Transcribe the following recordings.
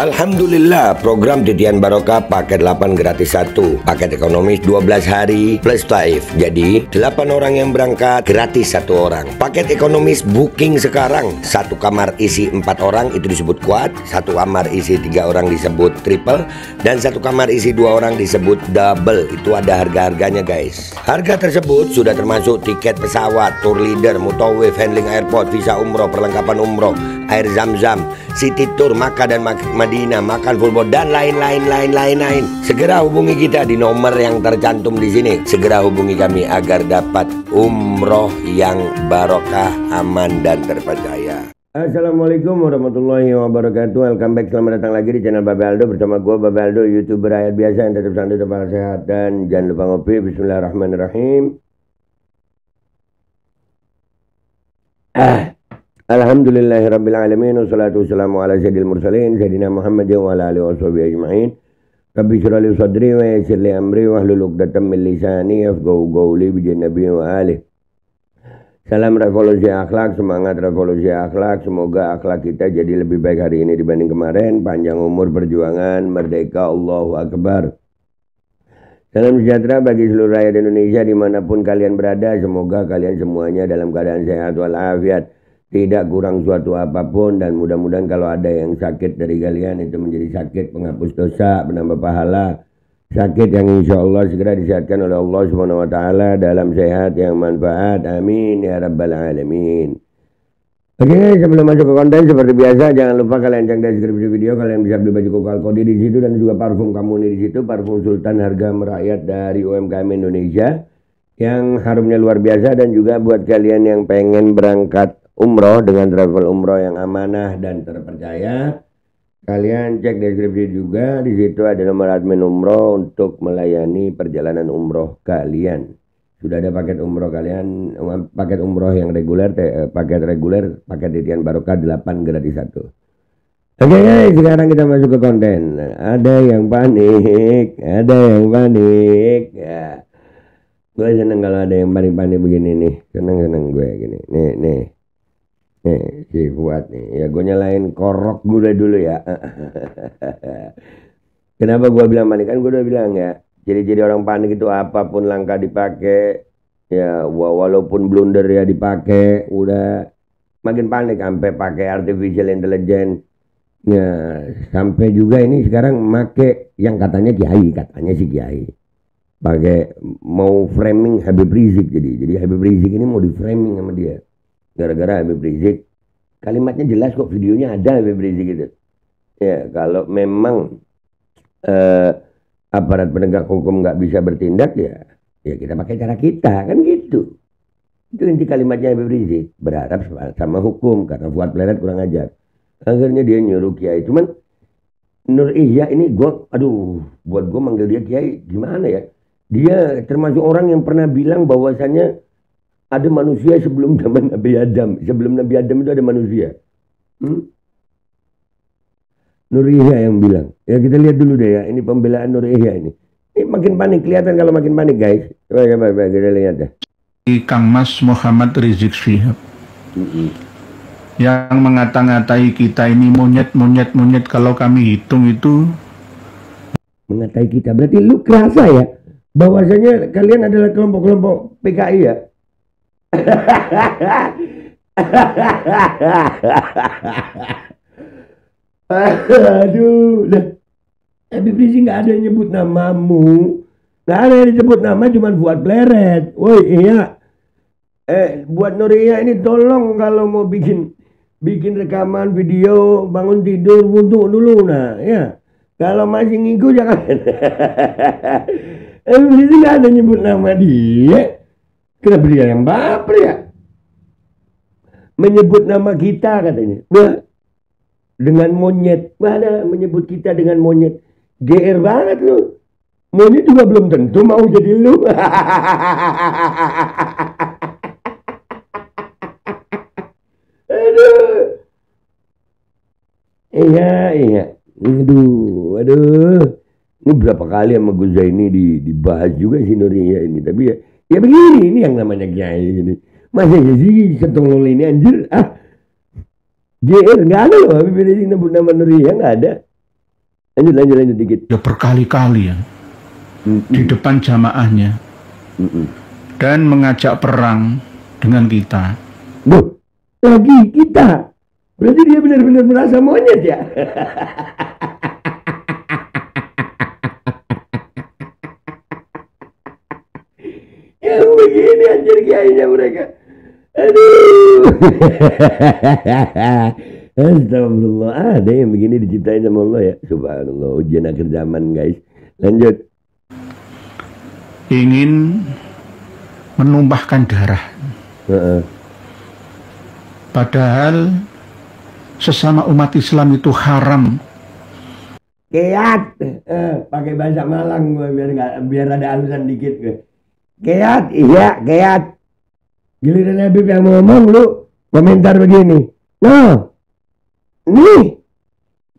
Alhamdulillah, program Titian Barokah paket 8 gratis 1, paket ekonomis 12 hari plus taif. Jadi 8 orang yang berangkat gratis 1 orang. Paket ekonomis booking sekarang, 1 kamar isi 4 orang itu disebut quad, 1 kamar isi 3 orang disebut triple, dan 1 kamar isi 2 orang disebut double. Itu ada harga-harganya guys. Harga tersebut sudah termasuk tiket pesawat, tour leader, mutawif, handling airport, visa umroh, perlengkapan umroh, air zam-zam, city tour, Makkah dan Madinah, makan full board, dan lain-lain. Segera hubungi kita di nomor yang tercantum di sini. Segera hubungi kami agar dapat umroh yang barokah, aman dan terpercaya. Assalamualaikum warahmatullahi wabarakatuh. Welcome back, selamat datang lagi di channel Babe Aldo bersama gue Babe Aldo, YouTuber rakyat biasa yang tetap santai, tetap sehat, dan jangan lupa ngopi. Bismillahirrahmanirrahim. Alhamdulillahirrabbilalamin. Wassalatu wassalamu ala sayyidil mursalin Sayyidina Muhammad wa ala alihi wa sahbihi ajma'in. Rabbi syrah li sadri wa yassir li amri wahlul 'uqdatam min lisani yafqahu qawli bi nabi wa alihi. Salam revolusi akhlak, semangat revolusi akhlak. Semoga akhlak kita jadi lebih baik hari ini dibanding kemarin. Panjang umur, perjuangan, merdeka, Allahu Akbar. Salam sejahtera bagi seluruh rakyat Indonesia dimanapun kalian berada. Semoga kalian semuanya dalam keadaan sehat walafiat, tidak kurang suatu apapun, dan mudah-mudahan kalau ada yang sakit dari kalian itu menjadi sakit penghapus dosa, penambah pahala, sakit yang insya Allah segera disehatkan oleh Allah Subhanahu wa Ta'ala dalam sehat yang manfaat. Amin ya rabbal alamin. Oke, sebelum masuk ke konten seperti biasa, jangan lupa kalian cek deskripsi video. Kalian bisa beli baju Kokal Kodi di situ, dan juga parfum Kamuni di situ, parfum Sultan harga merakyat dari UMKM Indonesia yang harumnya luar biasa. Dan juga buat kalian yang pengen berangkat umroh dengan travel umroh yang amanah dan terpercaya, kalian cek deskripsi juga. Di situ ada nomor admin umroh untuk melayani perjalanan umroh kalian. Sudah ada paket umroh kalian, paket umroh yang reguler, paket reguler, paket Titian Barokah 8 gratis 1. Oke guys, sekarang kita masuk ke konten. Ada yang panik, ya. Gue seneng kalau ada yang panik-panik begini nih. Seneng gue gini. Nih si Fuad nih. Ya gue nyalain korok gue dulu ya. Kenapa gue bilang panik? Kan gue udah bilang ya, jadi orang panik itu apapun langkah dipakai, ya walaupun blunder ya dipakai, udah makin panik. Sampai pakai artificial intelligence ya, sampai juga ini sekarang make yang katanya si kiai pakai mau framing Habib Rizik. Jadi Habib Rizik ini mau di framing sama dia gara-gara Habib Rizik kalimatnya jelas kok, videonya ada Habib Rizik gitu ya. Kalau memang aparat penegak hukum nggak bisa bertindak, ya kita pakai cara kita, kan gitu. Itu inti kalimatnya Habib Rizik, berharap sama hukum karena Fuad Pleret kurang ajar. Akhirnya dia nyuruh kiai. Cuman Nur Ihya ini buat gue manggil dia kiai gimana ya, dia termasuk orang yang pernah bilang bahwasannya ada manusia sebelum zaman Nabi Adam. Sebelum Nabi Adam itu ada manusia. Nur Ihya yang bilang. Ya kita lihat dulu deh ya. Ini pembelaan Nur Ihya ini. Ini makin panik. Kelihatan kalau makin panik guys. Coba kita lihat deh. Kang Mas Muhammad Rizik Syihab. Yang mengata-ngatai kita ini monyet. Kalau kami hitung itu. Mengatai kita. Berarti lu kerasa ya bahwasanya kalian adalah kelompok-kelompok PKI ya. Aduh, Habib Rizik nggak ada yang nyebut namamu, nggak ada yang disebut nama, cuman Fuad Pleret. Woi iya, buat Nur Ihya ini tolong kalau mau bikin rekaman video bangun tidur wudhu dulu, nah ya. Kalau masih ngikut jangan. Habib Rizik nggak ada nyebut nama dia. Kenapa dia yang baper ya? Menyebut nama kita katanya. Wah, dengan monyet. Mana menyebut kita dengan monyet. GR banget lu. Monyet juga belum tentu mau jadi lu. Aduh. Iya. Aduh. Ini berapa kali sama Gus Zaini dibahas juga si Nur Ihya ini. Tapi ya begini, ini yang namanya kiai ini. Masa sih setolol ini anjir. GR nggak ada loh Habib Rizik nyebut nama Nur Ihya, nggak ada. Lanjut dikit. Ya berkali-kali ya. Di depan jamaahnya. Dan mengajak perang dengan kita. Duh, lagi kita. Berarti dia benar-benar merasa monyet ya. Yang begini anjir kiainya mereka. Aduh. Astagfirullah. Ada yang begini diciptain sama Allah ya. Subhanallah. Ujian akhir zaman guys. Lanjut. Ingin menumpahkan darah. Padahal sesama umat Islam itu haram. Keat. Pakai bahasa Malang gue biar ada halusan dikit gue. Keat, iya keat. Giliran Habib yang ngomong lu komentar begini. No, nih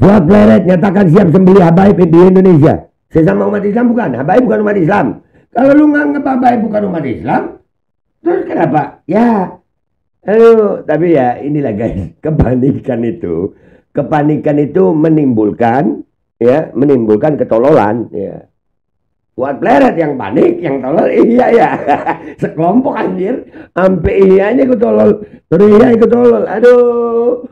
Fuad Pleret nyatakan siap sembelih habaib di Indonesia. Sesama umat Islam bukan, habaib bukan umat Islam. Kalau lu nganggep habaib bukan umat Islam, terus kenapa? Ya, aduh, tapi ya inilah guys, kepanikan itu menimbulkan ketololan. Ya. Fuad Pleret yang panik, yang tolol, iya ya. Sekelompok anjir, sampai iyanya ikut tolol, iya ikut tolol. Aduh.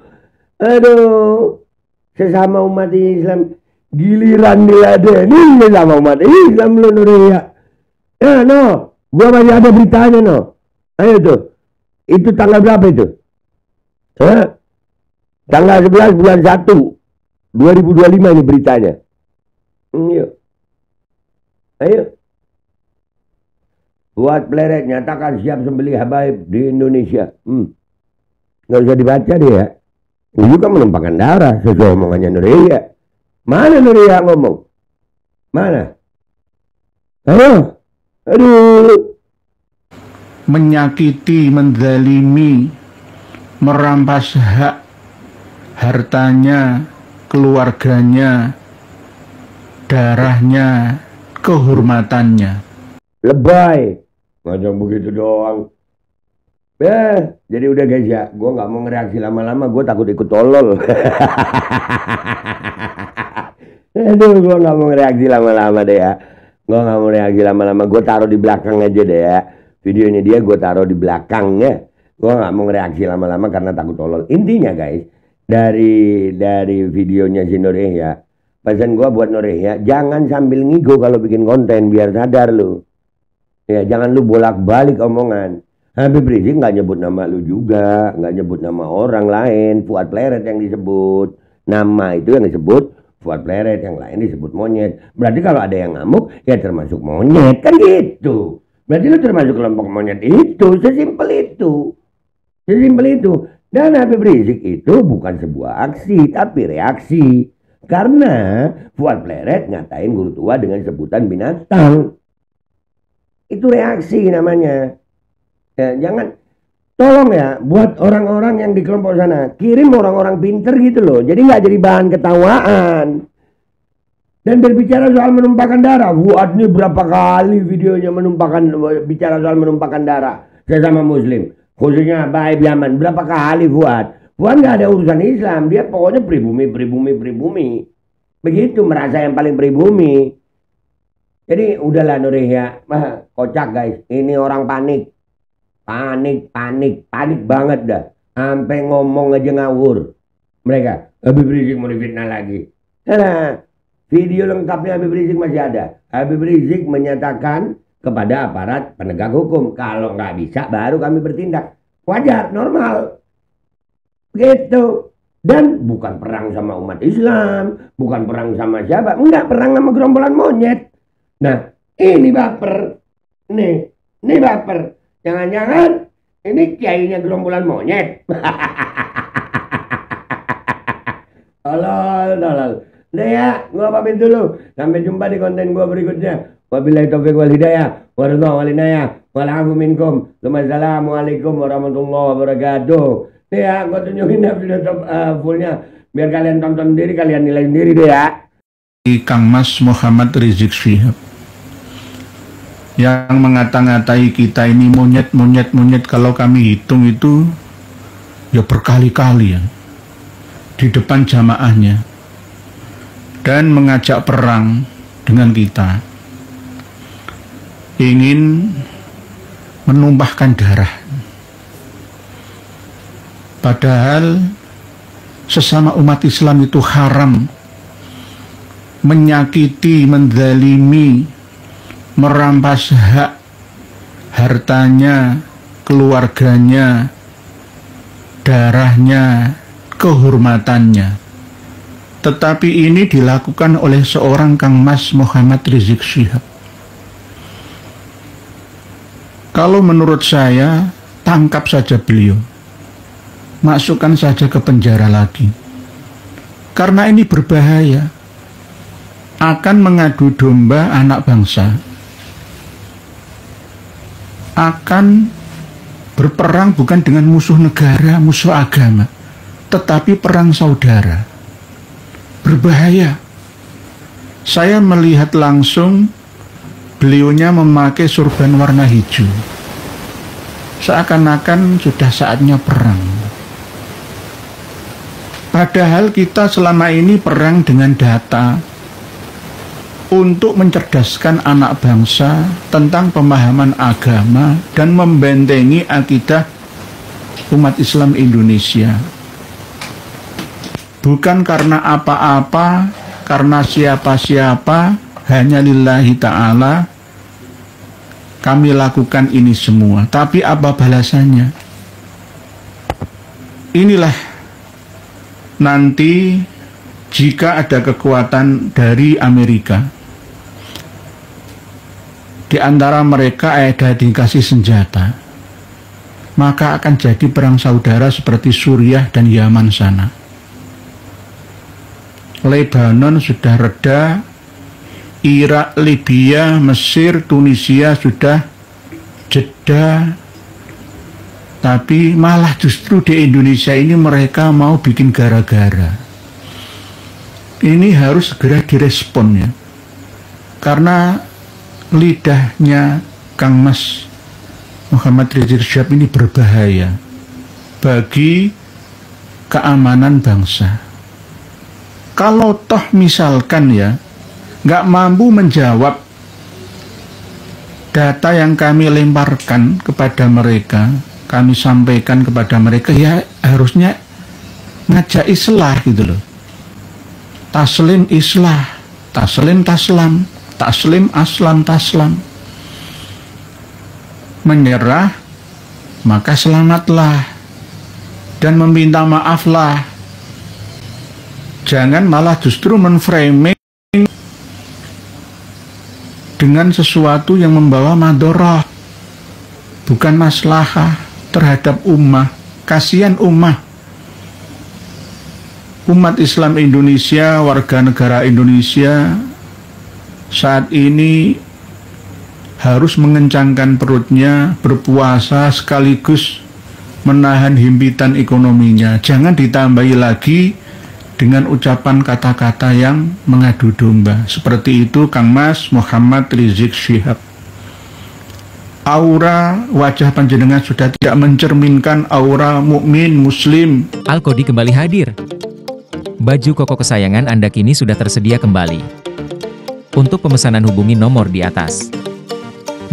Sesama umat Islam, giliran diladeni sama umat Islam lu Nuria. Ya no, gua masih ada beritanya no. Ayo tuh, itu tanggal berapa itu? Tanggal 11 bulan 1 2025 ini beritanya. Yuk. Ayo. Fuad Pleret nyatakan siap sembelih habaib di Indonesia. Nggak usah dibaca deh ya. Ini juga menumpahkan darah sesuai omongannya Nuria. Mana Nuria ngomong? Mana? Ayo. Aduh. Menyakiti, menzalimi, merampas hak hartanya, keluarganya, darahnya, kehormatannya. Lebay. Macam begitu doang. Jadi udah guys ya, gue nggak mau ngereaksi lama-lama, gue takut ikut tolol. Aduh, gue nggak mau ngereaksi lama-lama deh ya. Gue taruh di belakang aja deh ya. Videonya dia gue taruh di belakangnya. Gue nggak mau ngereaksi lama-lama karena takut tolol. Intinya guys, dari videonya si Nuria, pesan gue buat Nuria, jangan sambil ngigo kalau bikin konten, biar sadar lu. Ya, jangan lu bolak-balik omongan. Habib Rizik nggak nyebut nama lu juga, nggak nyebut nama orang lain. Fuad Pleret yang disebut. Nama itu yang disebut Fuad Pleret, yang lain disebut monyet. Berarti kalau ada yang ngamuk, ya termasuk monyet, kan gitu. Berarti lu termasuk kelompok monyet itu, sesimpel itu. Dan Habib Rizik itu bukan sebuah aksi, tapi reaksi. Karena Fuad Pleret ngatain guru tua dengan sebutan binatang. Itu reaksi namanya. Ya, jangan, tolong ya, buat orang-orang yang di kelompok sana, kirim orang-orang pinter gitu loh. Jadi nggak jadi bahan ketawaan. Dan berbicara soal menumpahkan darah, Fuad ini berapa kali videonya bicara soal menumpahkan darah sesama muslim. Khususnya Baib Yaman, berapa kali Fuad. Fuad nggak ada urusan Islam, dia pokoknya pribumi. Begitu, merasa yang paling pribumi. Jadi udahlah Nuria, kocak guys, ini orang panik banget dah, sampai ngomong aja ngawur. Mereka, Habib Rizik mau difitnah lagi. Video lengkapnya Habib Rizik masih ada. Habib Rizik menyatakan kepada aparat penegak hukum, kalau nggak bisa baru kami bertindak. Wajar, normal. Gitu. Dan bukan perang sama umat Islam, bukan perang sama siapa, enggak, perang sama gerombolan monyet. Nah, ini baper. Nih baper. Jangan-jangan ini kiainya gerombolan monyet. Tolol. Udah ya, gua pamit dulu. Sampai jumpa di konten gua berikutnya. Wabillahi taufiq wal hidayah. Wassalamualaikum warahmatullahi wabarakatuh. Nih ya, gua tunjukin video fullnya. Biar kalian tonton sendiri, kalian nilai sendiri deh ya. Kang Mas Muhammad Rizik Syihab yang mengata-ngatai kita ini monyet, kalau kami hitung itu ya berkali-kali ya di depan jamaahnya, dan mengajak perang dengan kita. Ingin menumpahkan darah. Padahal sesama umat Islam itu haram menyakiti, menzalimi, merampas hak hartanya, keluarganya, darahnya, kehormatannya. Tetapi ini dilakukan oleh seorang Kang Mas Muhammad Rizik Syihab. Kalau menurut saya, tangkap saja beliau. Masukkan saja ke penjara lagi. Karena ini berbahaya. Akan mengadu domba anak bangsa. Akan berperang bukan dengan musuh negara, musuh agama, tetapi perang saudara. Berbahaya. Saya melihat langsung beliaunya memakai surban warna hijau. Seakan-akan sudah saatnya perang. Padahal kita selama ini perang dengan data untuk mencerdaskan anak bangsa tentang pemahaman agama dan membentengi akidah umat Islam Indonesia. Bukan karena apa-apa, karena siapa-siapa, hanya lillahi ta'ala kami lakukan ini semua. Tapi apa balasannya? Inilah nanti jika ada kekuatan dari Amerika, di antara mereka ada dikasih senjata, maka akan jadi perang saudara seperti Suriah dan Yaman sana. Lebanon sudah reda, Irak, Libya, Mesir, Tunisia sudah jeda, tapi malah justru di Indonesia ini mereka mau bikin gara-gara. Ini harus segera direspon ya, karena lidahnya Kang Mas Muhammad Rizik Syihab ini berbahaya bagi keamanan bangsa. Kalau toh misalkan ya nggak mampu menjawab data yang kami lemparkan kepada mereka, kami sampaikan kepada mereka, ya harusnya ngajak islah gitu loh. Taslim islah, taslim taslam, taslim aslam taslam. Menyerah maka selamatlah dan meminta maaflah. Jangan malah justru menframing dengan sesuatu yang membawa madorah, bukan maslahah terhadap ummah. Kasihan ummah. Umat Islam Indonesia, warga negara Indonesia saat ini harus mengencangkan perutnya, berpuasa sekaligus menahan himpitan ekonominya. Jangan ditambahi lagi dengan ucapan kata-kata yang mengadu domba. Seperti itu Kang Mas Muhammad Rizik Syihab. Aura wajah panjenengan sudah tidak mencerminkan aura mukmin muslim. Al-Qodi kembali hadir. Baju koko kesayangan Anda kini sudah tersedia kembali. Untuk pemesanan hubungi nomor di atas.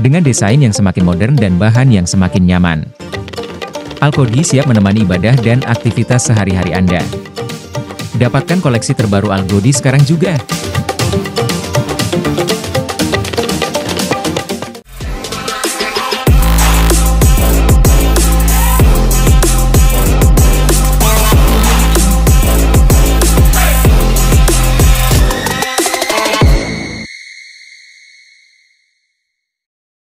Dengan desain yang semakin modern dan bahan yang semakin nyaman. Al-Qodi siap menemani ibadah dan aktivitas sehari-hari Anda. Dapatkan koleksi terbaru Al-Qodi sekarang juga.